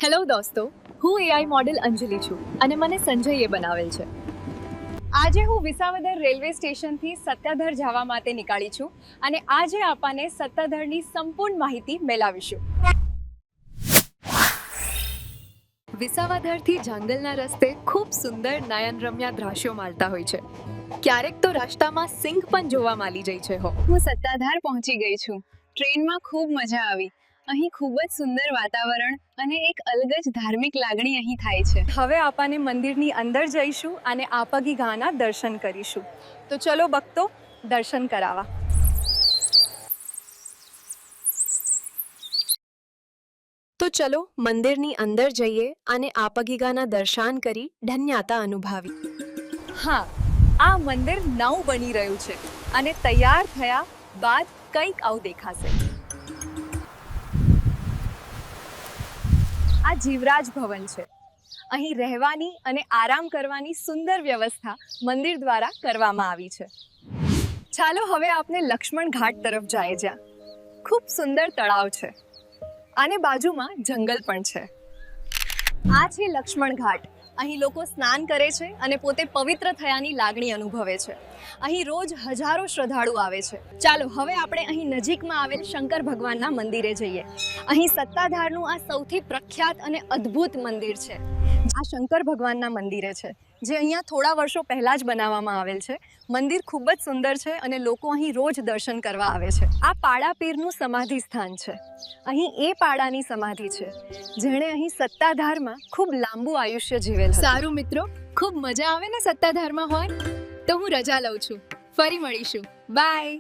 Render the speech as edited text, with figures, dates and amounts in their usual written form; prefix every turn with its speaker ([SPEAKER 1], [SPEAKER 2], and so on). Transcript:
[SPEAKER 1] Hello દોસ્તો, હું AI model અંજલિ છું અને મને સંજયે બનાવેલ છે. આજે હું વિસાવદર રેલવે સ્ટેશનથી સત્તાધર જવા માટે નીકળી છું અને આજે આપણને સત્તાધરની સંપૂર્ણ માહિતી મેળવીશું. વિસાવદરથી જંગલના રસ્તે ખૂબ સુંદર નયનરમ્ય દ્રશ્યો મળતા હોય છે. ક્યારેક તો રસ્તામાં સિંહ પણ જોવા મળી જાય છે.
[SPEAKER 2] હું સત્તાધાર પહોંચી ગઈ છું. ટ્રેનમાં ખૂબ મજા આવી. અહીં ખૂબ જ સુંદર વાતાવરણ અને એક અલગ જ ધાર્મિક લાગણી અહીં થાય છે.
[SPEAKER 1] હવે આપણને મંદિરની અંદર જઈશું અને આપગી ગાના દર્શન કરીશું. તો ચલો ભક્તો, દર્શન કરાવવા. તો ચલો મંદિરની અંદર જઈએ અને આપગીગાના દર્શન કરી ધન્યતા અનુભવી. હા, આ મંદિર નવું બની રહ્યું છે અને તૈયાર થયા બાદ કંઈક આવું દેખાશે. આ જીવરાજ ભવન છે. અહીં રહેવાની અને આરામ કરવાની સુંદર વ્યવસ્થા મંદિર દ્વારા કરવામાં આવી છે. ચાલો હવે આપણે લક્ષ્મણ ઘાટ તરફ જઈએ, જ્યાં ખૂબ સુંદર તળાવ છે અને બાજુમાં જંગલ પણ છે. આ છે લક્ષ્મણ ઘાટ. અહીં લોકો સ્નાન કરે છે અને પોતે પવિત્ર થયાની લાગણી અનુભવે છે. અહીં રોજ હજારો શ્રદ્ધાળુ આવે છે. ચાલો હવે આપણે અહીં નજીકમાં આવેલ શંકર ભગવાનના મંદિરે જઈએ. અહીં સત્તાધારનું આ સૌથી પ્રખ્યાત અને અદ્ભુત મંદિર છે. આ શંકર ભગવાનના મંદિરે છે, જે અહીંયા થોડા વર્ષો પહેલાં જ બનાવવામાં આવેલ છે. મંદિર ખૂબ જ સુંદર છે અને લોકો અહીં રોજ દર્શન કરવા આવે છે. આ પાડા પીરનું સમાધિ સ્થાન છે. અહીં એ પાડાની સમાધિ છે જેણે અહીં સત્તાધારમાં ખૂબ લાંબુ આયુષ્ય જીવેલ હતું. સારું મિત્રો, ખૂબ મજા આવે ને સત્તાધારમાં હોય તો હું રજા લઉં છું. ફરી મળીશું. બાય.